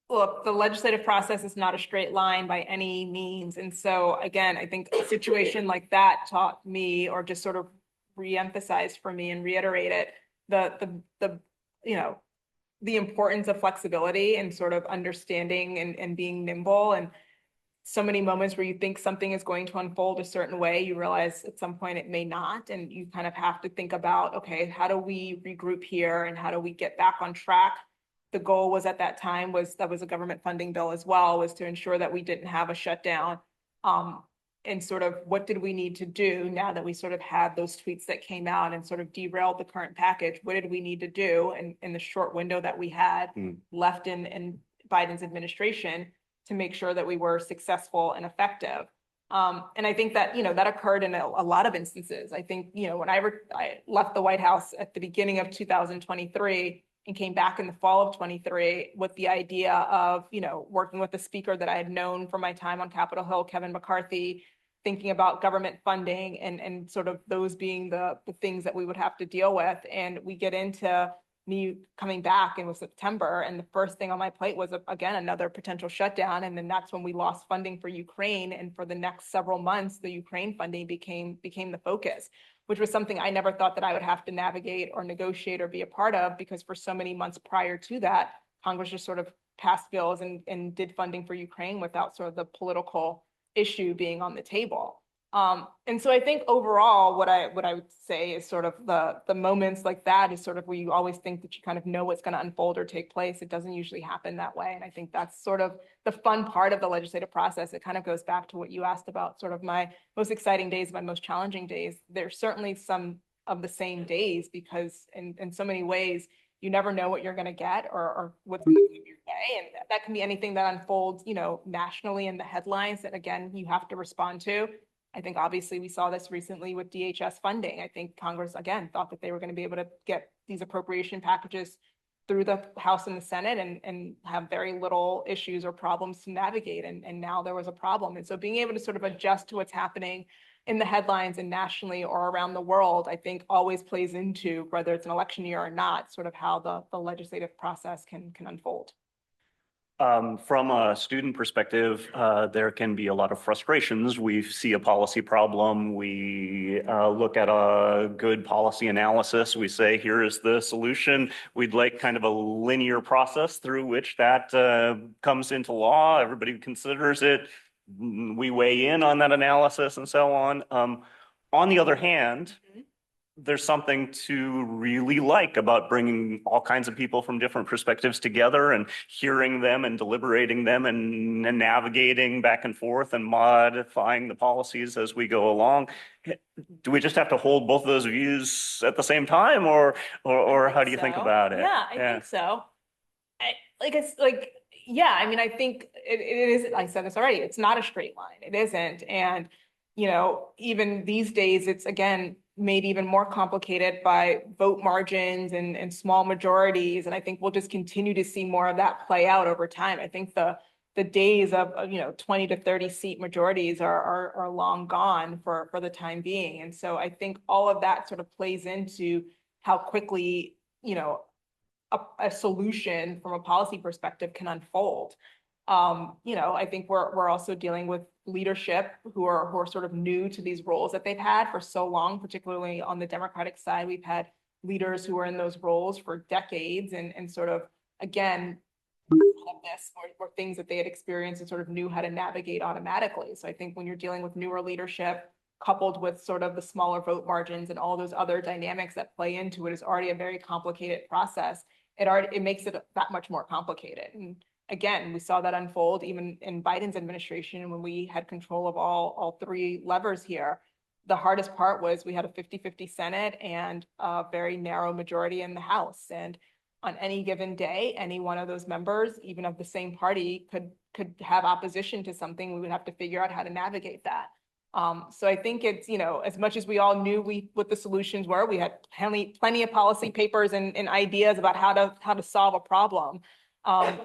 look, the legislative process is not a straight line by any means. And so again, I think a situation like that taught me, or just sort of re-emphasized for me and reiterated the you know, the importance of flexibility and sort of understanding and being nimble. And so many moments where you think something is going to unfold a certain way, you realize at some point it may not. And you kind of have to think about, okay, how do we regroup here and how do we get back on track? The goal was at that time that was a government funding bill as well, was to ensure that we didn't have a shutdown. And sort of what did we need to do now that we sort of had those tweets that came out and sort of derailed the current package? What did we need to do in the short window that we had left in Biden's administration to make sure that we were successful and effective? And I think that, that occurred in a lot of instances. I think, when I left the White House at the beginning of 2023 and came back in the fall of 23 with the idea of, working with the speaker that I had known from my time on Capitol Hill, Kevin McCarthy, thinking about government funding and sort of those being the things that we would have to deal with. And we get into me coming back in September, and the first thing on my plate was, again, another potential shutdown. And then that's when we lost funding for Ukraine. And for the next several months, the Ukraine funding became the focus, which was something I never thought that I would have to navigate or negotiate or be a part of, because for so many months prior to that, Congress just sort of passed bills and did funding for Ukraine without sort of the political issue being on the table. And so I think overall, what I would say is sort of the moments like that is sort of where you always think that you kind of know what's going to unfold or take place. It doesn't usually happen that way. And I think that's sort of the fun part of the legislative process. It kind of goes back to what you asked about sort of my most exciting days, my most challenging days. There's certainly some of the same days, because in so many ways, you never know what you're going to get or what's going to come your way. And that can be anything that unfolds, nationally in the headlines that, again, you have to respond to. I think obviously we saw this recently with DHS funding. I think Congress, again, thought that they were going to be able to get these appropriation packages through the House and the Senate and have very little issues or problems to navigate. And now there was a problem. And so being able to sort of adjust to what's happening in the headlines and nationally or around the world, I think always plays into, whether it's an election year or not, sort of how the legislative process can unfold. From a student perspective, there can be a lot of frustrations. We see a policy problem. We look at a good policy analysis. We say, here is the solution. We'd like kind of a linear process through which that comes into law. Everybody considers it. We weigh in on that analysis and so on. On the other hand, there's something to really like about bringing all kinds of people from different perspectives together and hearing them and deliberating them and navigating back and forth and modifying the policies as we go along. Do we just have to hold both of those views at the same time, or how do you think about it? Yeah, I think so. Yeah, I mean, I think it is, I said this already, it's not a straight line. It isn't. And, even these days, it's, again, made even more complicated by vote margins and small majorities. And I think we'll just continue to see more of that play out over time. I think the days of 20 to 30 seat majorities are long gone for the time being. And so I think all of that sort of plays into how quickly, a solution from a policy perspective can unfold. I think we're also dealing with leadership who are sort of new to these roles that they've had for so long, particularly on the Democratic side. We've had leaders who are in those roles for decades and sort of, again, this were things that they had experienced and sort of knew how to navigate automatically. So I think when you're dealing with newer leadership, coupled with sort of the smaller vote margins and all those other dynamics that play into it, is already a very complicated process. It makes it that much more complicated. And again, we saw that unfold even in Biden's administration when we had control of all three levers here. The hardest part was we had a 50-50 Senate and a very narrow majority in the House. And on any given day, any one of those members, even of the same party, could have opposition to something. We would have to figure out how to navigate that. So I think it's, as much as we all knew what the solutions were, we had plenty of policy papers and ideas about how to solve a problem.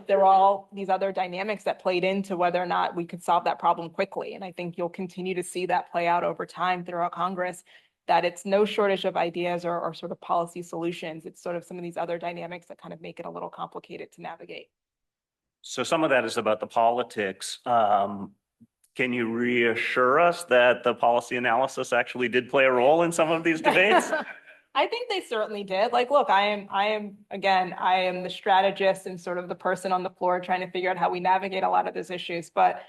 There were all these other dynamics that played into whether or not we could solve that problem quickly. And I think you'll continue to see that play out over time throughout Congress, that it's no shortage of ideas or sort of policy solutions. It's sort of some of these other dynamics that kind of make it a little complicated to navigate. So some of that is about the politics. Can you reassure us that the policy analysis actually did play a role in some of these debates? I think they certainly did. Like, look, again, I am the strategist and sort of the person on the floor trying to figure out how we navigate a lot of those issues. But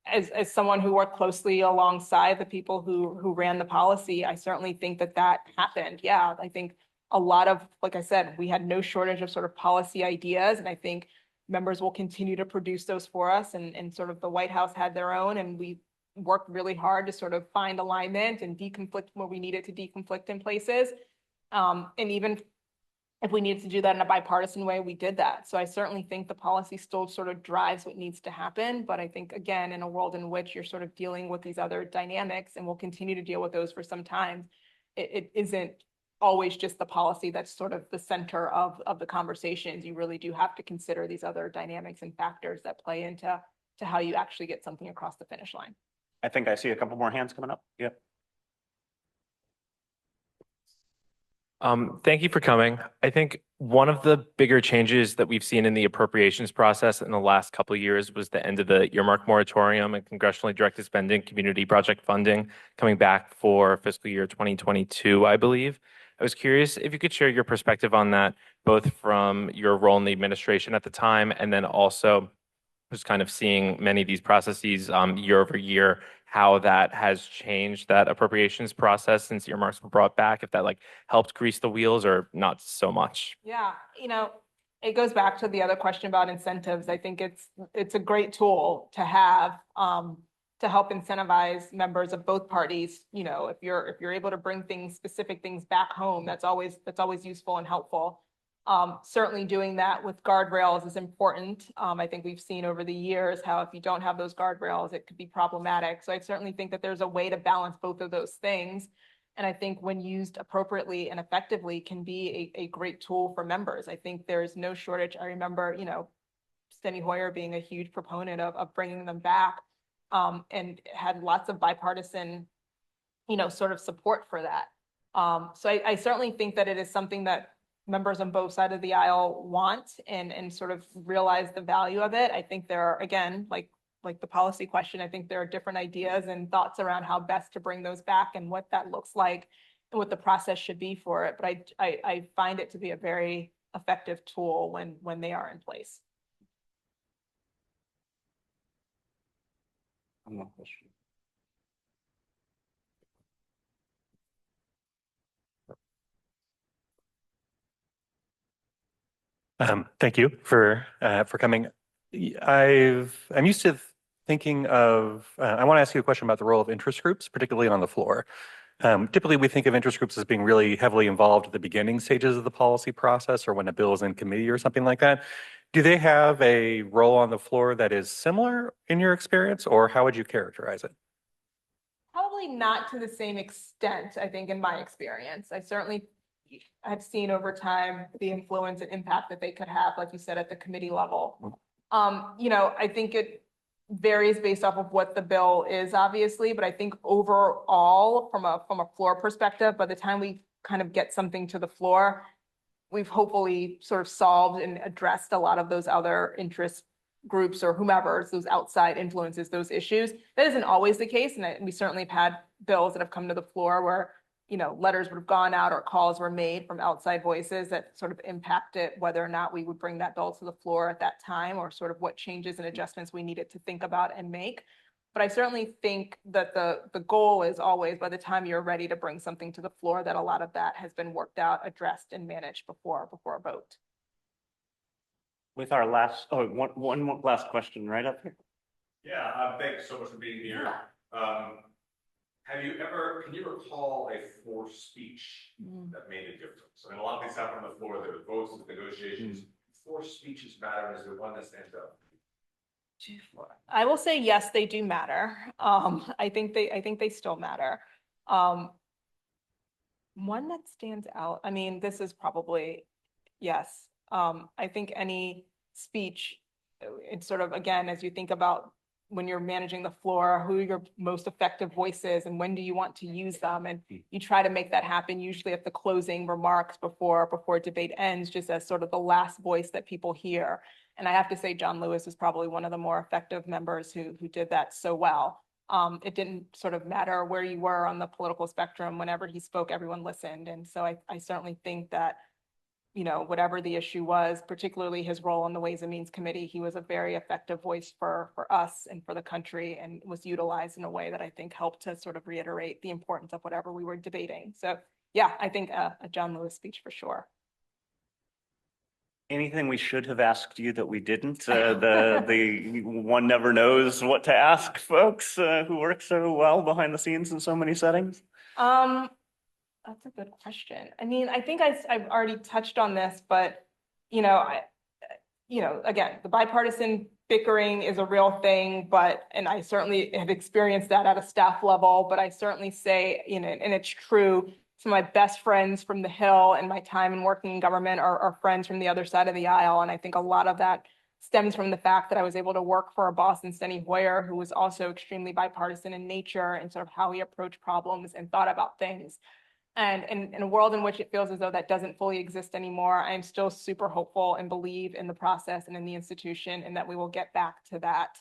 as someone who worked closely alongside the people who ran the policy, I certainly think that happened. Yeah, I think a lot of, like I said, we had no shortage of sort of policy ideas, and I think members will continue to produce those for us. And sort of the White House had their own, and we worked really hard to sort of find alignment and deconflict where we needed to deconflict in places. And even if we needed to do that in a bipartisan way, we did that. So I certainly think the policy still sort of drives what needs to happen. But I think, again, in a world in which you're sort of dealing with these other dynamics, and we'll continue to deal with those for some time, it isn't always just the policy that's sort of the center of the conversations. You really do have to consider these other dynamics and factors that play into how you actually get something across the finish line. I think I see a couple more hands coming up. Yep. Thank you for coming. I think one of the bigger changes that we've seen in the appropriations process in the last couple of years was the end of the earmark moratorium and congressionally directed spending, community project funding coming back for fiscal year 2022, I believe. I was curious if you could share your perspective on that, both from your role in the administration at the time and then also just kind of seeing many of these processes year over year, how that has changed that appropriations process since earmarks were brought back, if that like helped grease the wheels or not so much. Yeah, it goes back to the other question about incentives. I think it's a great tool to have to help incentivize members of both parties. If you're able to bring specific things back home, that's always useful and helpful. Certainly doing that with guardrails is important. I think we've seen over the years how if you don't have those guardrails, it could be problematic. So I certainly think that there's a way to balance both of those things. And I think when used appropriately and effectively can be a great tool for members. I think there's no shortage. I remember, Steny Hoyer being a huge proponent of bringing them back and had lots of bipartisan, sort of support for that. So I certainly think that it is something that members on both sides of the aisle want and sort of realize the value of it. I think there are, again, like the policy question, I think there are different ideas and thoughts around how best to bring those back and what that looks like and what the process should be for it. But I find it to be a very effective tool when they are in place. One more question. Thank you for coming. I'm used to thinking of, I want to ask you a question about the role of interest groups, particularly on the floor. Typically, we think of interest groups as being really heavily involved at the beginning stages of the policy process or when a bill is in committee or something like that. Do they have a role on the floor that is similar in your experience, or how would you characterize it? Probably not to the same extent, I think, in my experience. I certainly have seen over time the influence and impact that they could have, like you said, at the committee level. I think it varies based off of what the bill is, obviously, but I think overall, from a floor perspective, by the time we kind of get something to the floor, we've hopefully sort of solved and addressed a lot of those other interest groups or whomever, those outside influences, those issues. That isn't always the case, and we certainly have had bills that have come to the floor where letters would have gone out or calls were made from outside voices that sort of impacted whether or not we would bring that bill to the floor at that time or sort of what changes and adjustments we needed to think about and make. But I certainly think that the goal is always by the time you're ready to bring something to the floor, that a lot of that has been worked out, addressed, and managed before a vote. With our one more last question right up here. Yeah, thanks so much for being here. Can you recall a forced speech that made a difference? I mean, a lot of things happen on the floor, there were votes, negotiations. Forced speeches matter. Is there one that stands out? I will say, yes, they do matter. I think they still matter. One that stands out, I mean, this is probably, yes. I think any speech, it's sort of, again, as you think about when you're managing the floor, who your most effective voice is and when do you want to use them. And you try to make that happen usually at the closing remarks before debate ends, just as sort of the last voice that people hear. And I have to say, John Lewis is probably one of the more effective members who did that so well. It didn't sort of matter where you were on the political spectrum. Whenever he spoke, everyone listened. And so I certainly think that, you know, whatever the issue was, particularly his role on the Ways and Means Committee, he was a very effective voice for us and for the country, and was utilized in a way that I think helped to sort of reiterate the importance of whatever we were debating. So yeah, I think a John Lewis speech for sure. Anything we should have asked you that we didn't? The one never knows what to ask folks who work so well behind the scenes in so many settings. That's a good question. I mean, I think I've already touched on this, but you know, again, the bipartisan bickering is a real thing, and I certainly have experienced that at a staff level, but I certainly say, you know, and it's true, some of my best friends from the Hill and my time in working in government are friends from the other side of the aisle. And I think a lot of that stems from the fact that I was able to work for a boss in Steny Hoyer, who was also extremely bipartisan in nature and sort of how he approached problems and thought about things. And in a world in which it feels as though that doesn't fully exist anymore, I'm still super hopeful and believe in the process and in the institution, and that we will get back to that.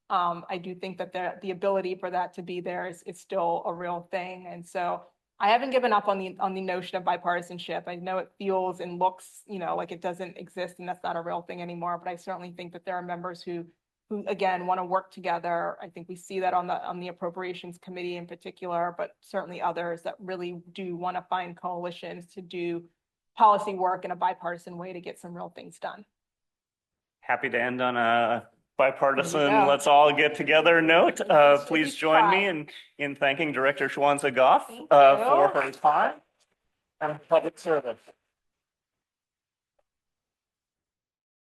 I do think that the ability for that to be there is still a real thing. And so I haven't given up on the notion of bipartisanship. I know it feels and looks, you know, like it doesn't exist and that's not a real thing anymore, but I certainly think that there are members who again want to work together. I think we see that on the Appropriations Committee in particular, but certainly others that really do want to find coalitions to do policy work in a bipartisan way to get some real things done. Happy to end on a bipartisan, let's all get together note. Please join me in thanking Director Shuwanza Goff for her time and public service.